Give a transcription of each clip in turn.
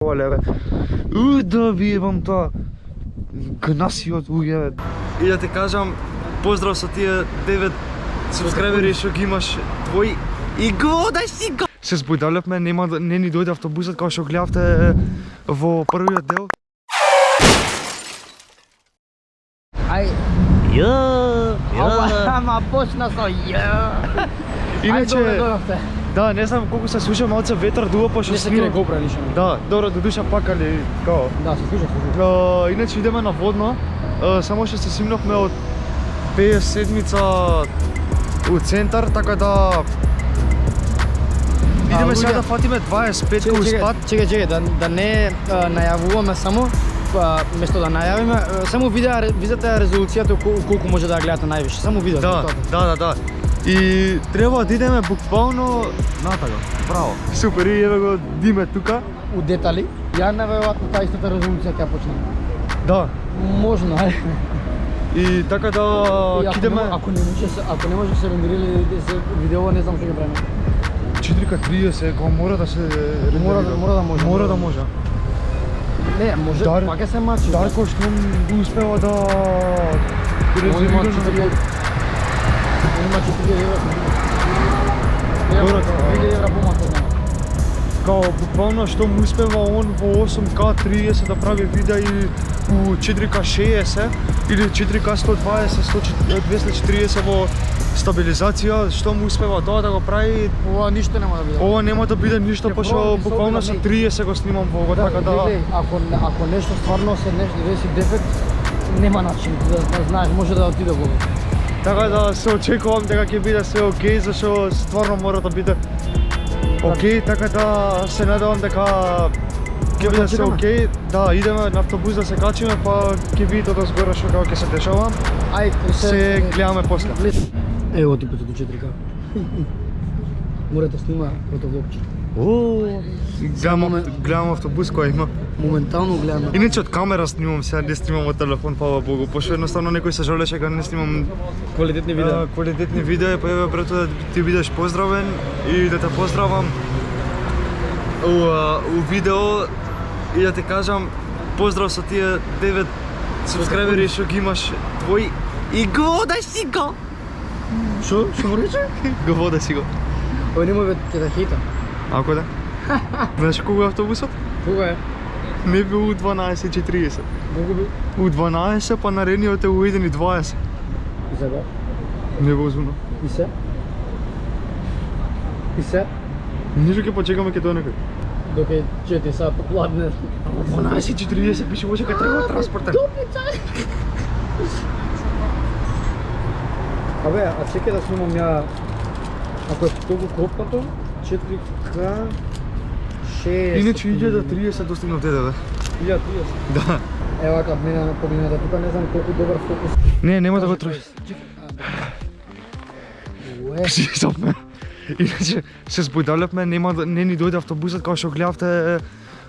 Да виевам тоа гнаси од уѓе. И да ти кажам, поздрав со тие 9 субскрайбери што ги имаш твој и го дај си го. Се збојдалевме, не ни дојде автобусот како што гледавте во првиот дел. Ај, ама почна со Иначе, да, не знам колку се слуша, малце ветар дува пошто снимам. Не се GoPro лично. Да, добро, до душа пак, али као. Да, се слуша. Иначе идеме на водно, само што се снимнавме од 57-ца у центар, така да идеме сега да фатиме 25 у спад. Чекај, да не најавуваме само, место да најавиме, само видете резолуцијата колку може да ја гледате највише, само видеото. Да. И треба да идеме буквално натака, браво. Супер, и еве го Диме тука. У детали, ја неверојатно таа истата резолуција ќе почне. Да. Можно, И така да кидеме. Ако не може се рендерили видео, не знам што ќе правиме. 4К30, кога мора да се рендерира. Мора да може. Не, може, пак се мачи. Дарко што го успева да Има 4 евра. 2 евра помалку нема. Као буквално што му успева он во 8К30 да прави видеа и у 4К60 или 4К120, 240 во стабилизација, што му успева тоа да го прави. Ова ништо нема да биде. Ова нема да биде ништо, пошто буквално со 30 го снимам во ова, така да. Ако нешто стварно се деси дефект, нема начин да знаеш, може да отиде во. Така да се очекувам дека ќе биде се окей, зашто стварно мора да биде окей, така да се надевам дека ќе биде се окей. Да, идеме на автобус да се качиме, па ќе видите од згора што како ќе се дешава. Се гледаме после. Ево ти петото 4К. Мора да снима фотовлогче. Гледам автобус кој има. Моментално гледам. Иначе од камера снимам, сега не снимам од телефон, фала Богу, пошто едноставно некој се жалеше кога не снимам квалитетни видеа. Квалитетни видеа, па еве брато да ти бидеш поздравен и да те поздравам у видео и да ти кажам поздрав со тие 9 субскрайбери што ги имаш твој и го дај си го. Што му рече? Го вода си го. Ој немој ќе да хейта. Ако да? Знаеш колку е автобусот? Кога е? Не бил у 12:40. Колку бил? У 12, па наредниот е у 1:20. И сега? Невозможно. И се? И се? Ништо ќе почекаме ке тоа некој. Доке 4 сата попладне. 12:40 пише може кај тргува транспортен. Абе, а чекай да снимам ја, ако е толку копнато, 4К 6... Иначе 1030 достигнав ДДВ. 1030? Да. Ева вака, мене на погледната тука, не знам колку добар фокус. Не, нема да го трои. Уе. Иначе се збојдалевме, не ни дојде автобусот како што гледавте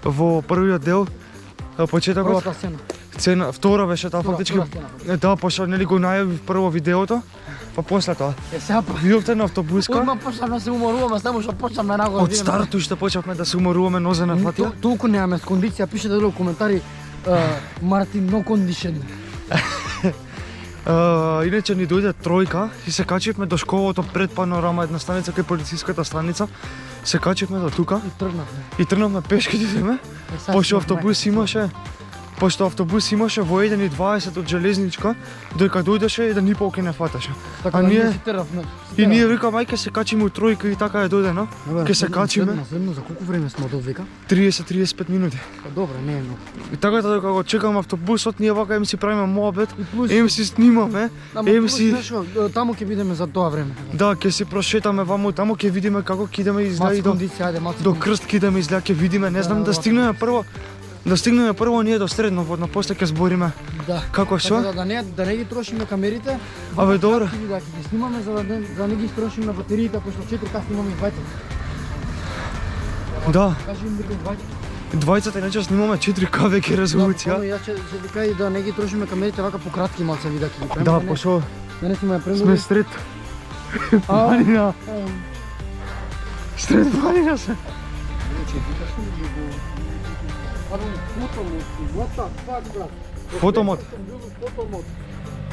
во првиот дел. Почетокот. Првата сцена. Цена, втора беше таа фактички. Да, пошто нели го најави прво видеото, па после тоа. Сега па. Видовте на автобуска. Одма почнавме да се уморуваме, само што почнавме наго. Од стартот што почнавме да се уморуваме, нозе на фатија. Толку немаме кондиција, пишете долу коментари Мартин no condition. Иначе ни дојде тројка и се качивме до школото пред панорама, една станица кај полициската станица. Се качивме до тука. И тргнавме пешки да идеме. Пошто автобус имаше во 1:20 од железничка, дојка дојдеше 1:30 ке не фаташе. Така ние викаме ајде се качиме у тројка и така е дојдено. Ке се качиме. За колку време сме од века? 30-35 минути. Добре, не е многу. И така да кога чекаме автобусот, ние вака им си правиме моабет, им си снимаме, им си таму ќе бидеме за тоа време. Да, ќе си прошетаме ваму, таму ќе видиме како кидеме излеа до крст кидеме излеа, ќе видиме, не знам да стигнеме прво ние до средно водно, после ќе збориме. Да. Како што? Да не ги трошиме камерите. Абе добро. Да ги снимаме за да не ги трошиме батериите, пошто 4К снимаме и двајца. Да. Кажи им дека двајца. Двајцата иначе снимаме 4К веќе резолуција. Да, јас ќе викај да не ги трошиме камерите вака пократки малце видеа ќе ги правиме. Да, пошто да не сме премногу. Сме стрет. Планина. Стрет планина се. Фотомод.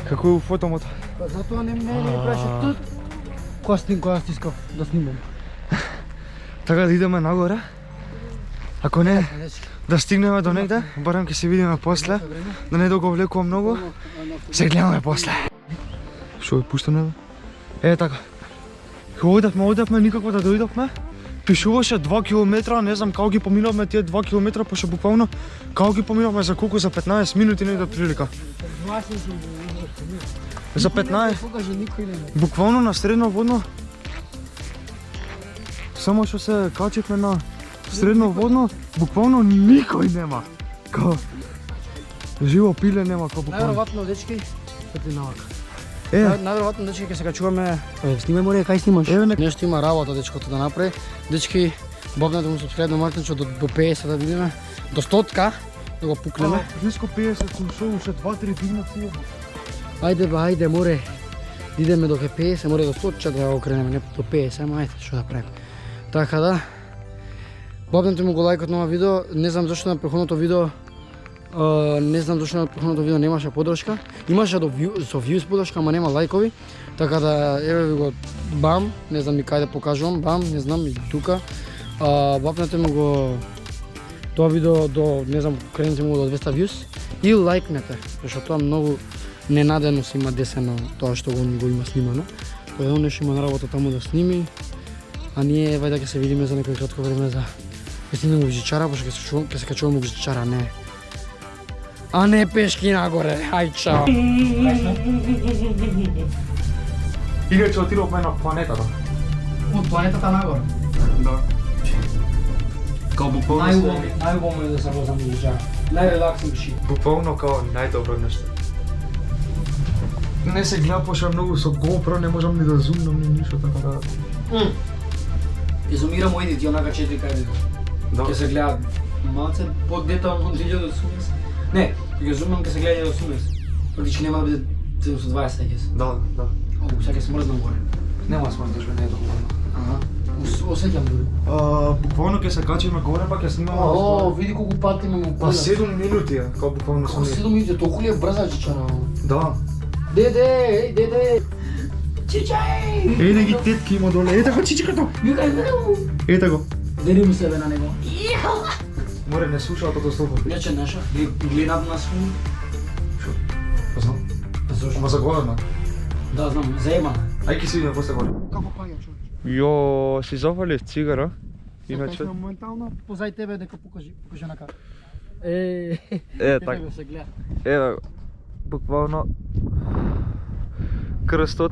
Како фотомод? Па затоа не праше тут. Која стискав да снимам. Така да идеме нагоре. Ако не, да стигнеме до негде, барем ќе се видиме после. Да не да го влекувам многу. Се гледаме после. Шо е пуштено? Така. Одевме никако да дојдовме. Пишуваше 2 км, не знам како ги поминавме тие 2 км, пошто буквално како ги поминавме за колку, за 15 минути негде прилика. За 15. Буквално на средно водно. Само што се качивме на средно водно, буквално никој нема. Као живо пиле нема као буквално. Најверојатно дечки, ти навака. Најверојатно дечки ќе се качуваме. Снимај море, кај снимаш? Нешто има работа дечкото да направи. Дечки, бобнете му субскрайб на мартенчо до 50 да видиме. До 100 да го пукнеме. Близко 50 сум шо, уште 2-3 дигнаци. Ајде море. Идеме до 50, море до 100 да го кренеме, не до 50, ама ајде што да правиме. Така да. Бобнете му го лајкот на ова видео. Не знам зашто на претходното видео немаше подршка. Имаше со views подршка, ама нема лајкови. Така да еве ви го бам, не знам и кај да покажувам, бам, не знам и тука. Бапнете му го тоа видео до, не знам, кренете му го до 200 views и лајкнете, зашто тоа многу ненадено се има десено тоа што го има снимано. Кој он нешто има на работа таму да сними, а ние вајде ќе се видиме за некој кратко време за ќе стигнеме у Гжичара, пошто ќе се качуваме у Гжичара, не. А не пешки нагоре, ај чао. Иначе отидовме на планетата. Од планетата нагоре? Да. Као буквално Најубаво е да се возам у Гжичара. Најрелаксен шит. Буквално као најдобро нешто. Не се гледа пошто многу со GoPro, не можам ни да зумнам ни ништо, така да... Изумирам моите ти онака 4К видео. Да. Ќе се гледа малце по-детално од 1080. Не, ќе зумнам ќе се гледа 1080. Практично нема да биде 720 егес. Да. О, сега ќе се мрзнам горе. Нема смрдиш, не е доволно. Осеќам дури. Буквално ќе се качиме горе, па ќе снимаме... О, види колку пати ме му Па 7 минути е, као буквално Како 7 минути, толку ли е брза Гжичара? Да. Деде! Чичај! Еде ги тетки има доле, ете го чичикато! Викај го! Ете го. Дери му себе на него. Море не слуша тото стопот. Нече неша, гледат нас филм. Шо? Па знам. Зошто? Ама заглавна. Да, знам, заебана. Ај ки си видиме после горе. Како паѓа човек? Јо, си зафалив цигара. Иначе... моментално позај тебе дека покажи на кара. така. Се гледа. Еве го. Буквално крстот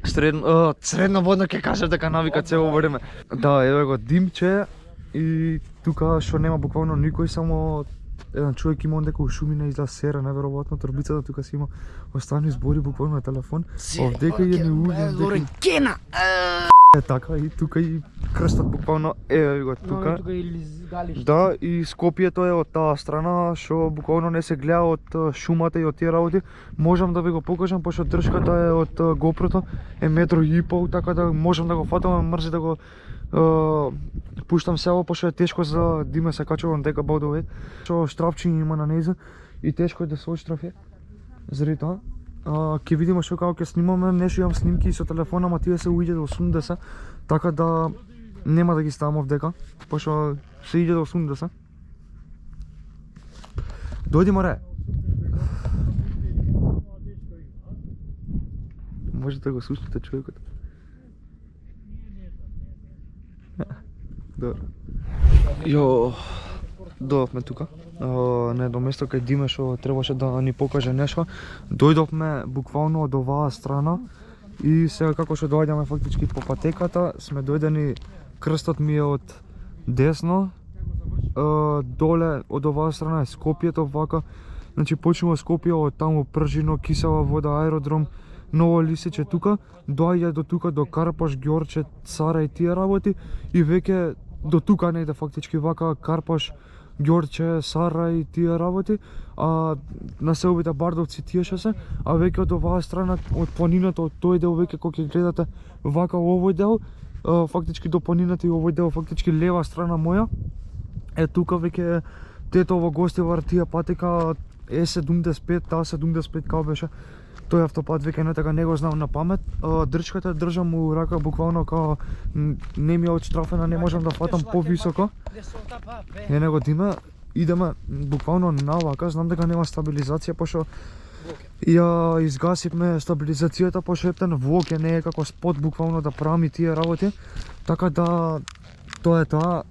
средно водно ќе кажеш дека навика цело време. Да, еве го димче и тука што нема буквално никој, само еден човек има дека у шумина излаа сера, најверојатно торбицата тука си има останали збори буквално на телефон. Овдека е неуѓен дека така и тука и крстот буквално еве го тука. Тука или галиште. Да, и Скопјето е од таа страна што буквално не се гледа од шумата и од тие работи. Можам да ви го покажам пошто дршката е од GoPro-то, е 1,5 метри, така да можам да го фатам, мрзи да го пуштам село пошто е тешко за диме се качувам дека бодове. Што штрафчиња има на нејза и тешко е да се отштрафи. Заради тоа. Ќе видиме што како ќе снимаме, нешто имам снимки и со телефона, ама тие се уиѓе до 80, така да нема да ги ставам овдека, пошто се иде до 80. Дојди море. Можете да го слушнете човекот. Добро. Јо, дојдовме тука. На едно место кај Диме што требаше да ни покаже нешто. Дојдовме буквално од оваа страна и сега како што доаѓаме фактички по патеката, сме дојдени, крстот ми е од десно, доле од оваа страна е Скопјето вака. Значи почнува Скопје, од таму Пржино, Кисела вода, аеродром, Ново Лисиче тука, доаѓа до тука до Карпаш, Ѓорче, Цара и тие работи и веќе до тука не иде фактички вака Карпаш, Ѓорче, Сара и тие работи, а на селбите Бардовци тие ше се, а веќе од оваа страна, од планината, од тој дел веќе кога ќе гледате вака овој дел, фактички до планината и овој дел фактички лева страна моја, е тука веќе тето во Гостивар тие патика Е75, таа 75 као беше. Тој автопат веќе не така не го знам на памет. Дрчката држам у рака буквално као не ми е отштрафена, не можам да фатам повисоко. Е него диме, идеме буквално навака, знам дека нема стабилизација пошто ја изгасивме стабилизацијата пошто ептен влог не е како спот буквално да правим тие работи. Така да тоа е тоа,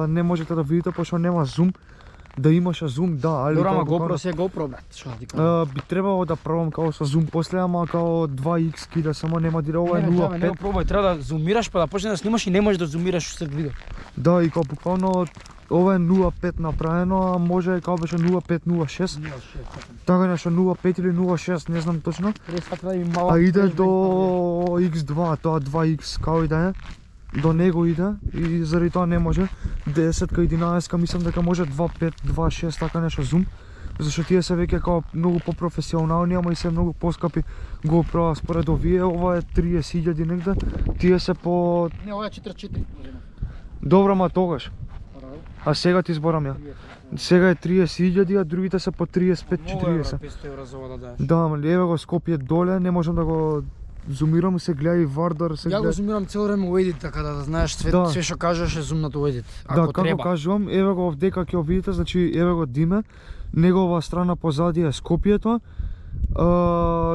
не можете да видите пошто нема зум. Да имаше зум, да, али Добро, ама GoPro се GoPro, брат, што да ти кажам. би требало да пробам као со зум после, ама као 2x кида, само нема дира, ова е Не 0.5. го пробај, треба да зумираш па да почнеш да снимаш и не можеш да зумираш усред видео. Да, и као буквално ова е 0.5 направено, а може као беше 0.5-0.6. Така нешто 0.5 или 0.6, не знам точно. А иде до x2, тоа 2x као и да е. До него иде и заради тоа не може. 10-ка, 11-ка, мислам дека може 2.5, 2.6, така нешто зум. Зашто тие се веќе као многу попрофесионални, ама и се многу поскапи GoPro според овие. Ова е 30.000 негде, тие се по... Не, ова е 44. Добро, ма тогаш. А сега ти зборам ја. Сега е 30.000, а другите се по 35-40. 500 евра за ова да даеш. Да, ама еве го Скопје доле, не можам да го зумирам, се гледа и Вардар, се Ја го гледа. зумирам цело време у едит, така да знаеш све, Да. све што кажеш е зумнато у едит. Да, Ако како треба. кажувам, еве го овдека ќе го видите, значи еве го Диме, негова страна позади е Скопјето.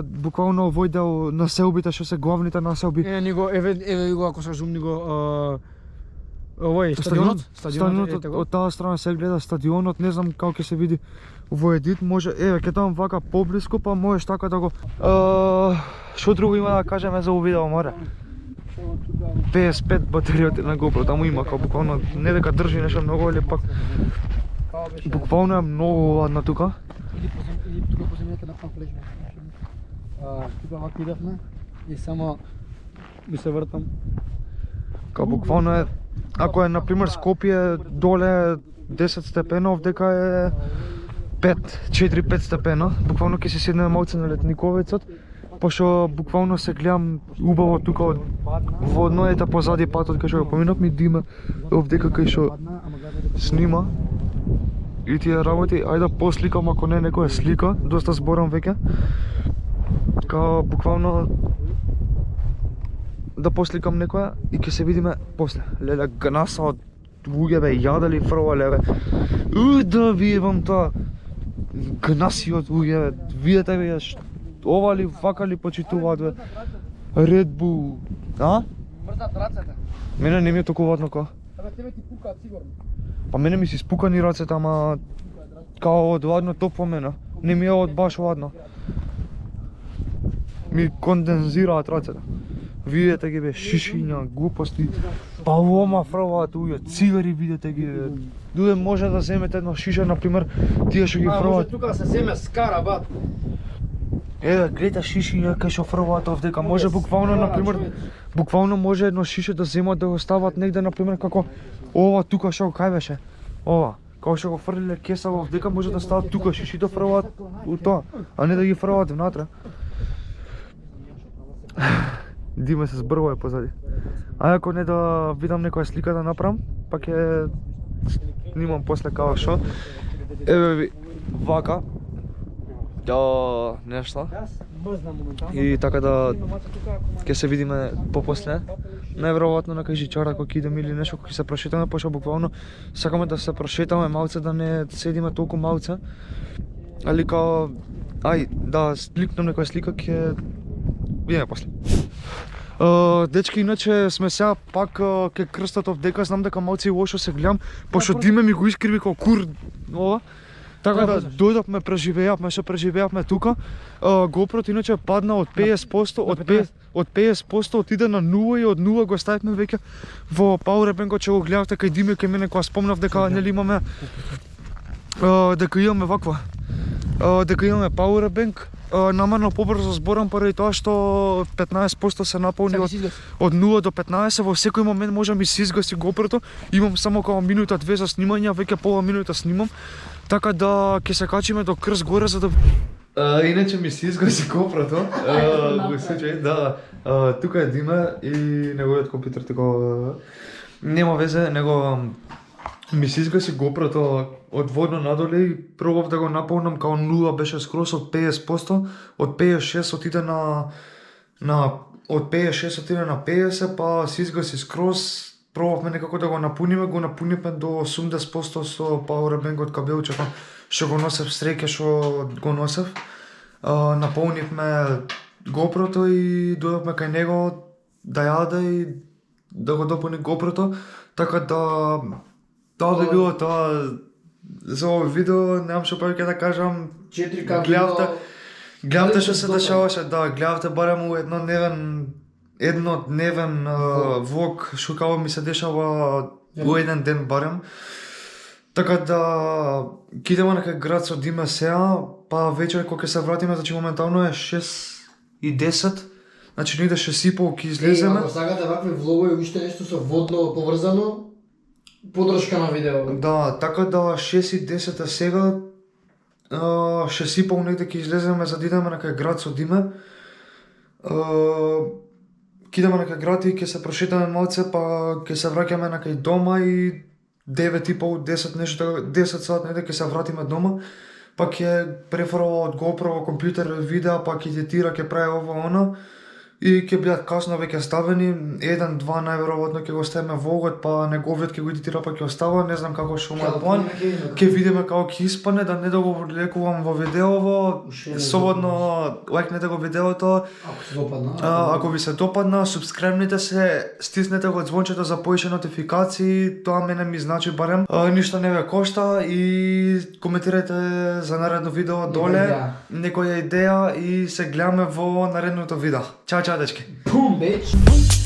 Буквално овој дел населбите што се главните населби. Ни го, еве го ако се зумни го, овој Стадионот, стадионот, ете го. од таа страна се гледа стадионот, не знам како ќе се види во едит, може, еве ќе дам вака поблиску, па можеш така да го... Што друго има да кажеме за овој видео, море? 55 батеријата на GoPro, таму има, као буквално не дека држи нешто многу, или пак буквално е многу ладна тука. Иди тука по земјата на пам флешбек. Тука вака идевме и само ми се вртам. Као буквално е, ако е например Скопје доле 10 степена, овдека е 4-5 степена. Буквално ќе се седнеме малце на летниковецот, пошто буквално се гледам убаво тука од водно, ета позади патот кај што го поминавме, Дима овдека кај што снима и тие работи. Ајде да посликам ако не некоја слика, доста зборам веќе. Као буквално да посликам некоја и ќе се видиме после. Леле, гнаса од луѓе бе, јадали фрлале бе. Да видам тоа. Гнаси од луѓе бе, видете бе, ова ли, вака ли почитуваат бе. Red Bull, а? Мрзат рацете. Мене не ми е толку ладно као. Абе тебе ти пукаат сигурно. Па мене ми се спукани рацете, ама као од ладно топло мене. Не ми е од баш ладно. Ми кондензираат рацете. Видете ги бе, шишиња, глупости, палома фрлаат ује, цигари видете ги бе. Дуде може да земете едно шиша, например, тие што ги Може фрлаат. тука да се земе скара, бат. Еве, гледа шишиња кај што фрлаат овдека, може буквално, например, буквално може едно шише да земат да го стават негде, например, како ова тука што кај беше, ова. Као што го фрлиле кеса овдека, може да стават тука шиши да фрлаат у тоа, а не да ги фрлаат внатре. Диме се збрува позади. А ако не да видам некоја слика да направам, па ќе снимам после као што. Еве ви, вака. Нешто. И така да ќе се видиме попосле. Најверојатно на кај жичара кога идеме или нешто кога ќе се прошетаме, пошто буквално сакаме да се прошетаме малце, да не седиме толку малце. Али као ај да сликнам некоја слика ќе видиме после. Дечки, иначе сме сега пак ке крстат овдека, знам дека малци и лошо се гледам, пошто Диме ми го искриви како кур ова. Така да дојдовме, преживеавме што преживеавме тука. GoPro иначе падна од 50%, од 50% отиде на 0 и од 0 го ставивме веќе во Powerbank-от што го гледавте кај Диме кај мене кога спомнав дека нели имаме дека имаме ваква. Дека имаме Powerbank. Намерно побрзо зборам поради тоа што 15% се наполни од 0 до 15, во секој момент може ми се изгаси GoPro-то. Имам само како минута 2 за снимање, веќе пола минута снимам. Така да ќе се качиме до Крст горе за да иначе ми се изгаси GoPro-то. Во случај да, тука е Диме и неговиот компјутер тако нема везе, него Ми се изгаси GoPro-то од водно надоле и пробав да го наполнам као нула беше скрос од 50%, од 56 отиде од 56 отиде на 50, па се изгаси скрос. Пробавме некако да го напуниме до 80% со powerbank од кабелчето што го носев среќа што го носев. Наполнивме GoPro-то и дојдовме кај него да јаде и да го допуни GoPro-то, така да тоа би било тоа за овој видео, немам што повеќе да кажам. 4K Гледавте што се дешаваше, да, гледавте барем еднодневен влог што као ми се дешава во еден ден барем. Така да ќе идеме на кај град со Диме сега, па вечер кога ќе се вратиме, значи моментално е 6:10, значи негде 6:30 ќе излеземе. Ако сакате вакви влогови уште нешто со водно поврзано, подршка на видео. Да, така да 6:10 сега, 6:30 негде ќе излеземе за да идеме на кај град со Диме. Ќе идеме на кај град и ќе се прошетаме малце, па ќе се враќаме на кај дома и 9:30, 10 нешто, 10 сат негде ќе се вратиме дома, па ќе префрлува од GoPro во компјутер видеа, па ќе едитира, ќе прави ова она и ќе бидат касно веќе ставени, 1-2 најверојатно ќе го ставиме во огот, па неговиот ќе го едитира па ќе остава, не знам како што му е план. Ќе видиме како ќе испане, да не да го влекувам во видеово, слободно лајкнете го видеото. Ако се допадна. Ако ви се допадна, субскрибнете се, стиснете го звончето за повеќе нотификации, тоа мене ми значи барем. Ништо не ве кошта и коментирајте за наредно видео доле, некоја идеја и се гледаме во наредното видео. Чао, чао, дечки. Boom, bitch.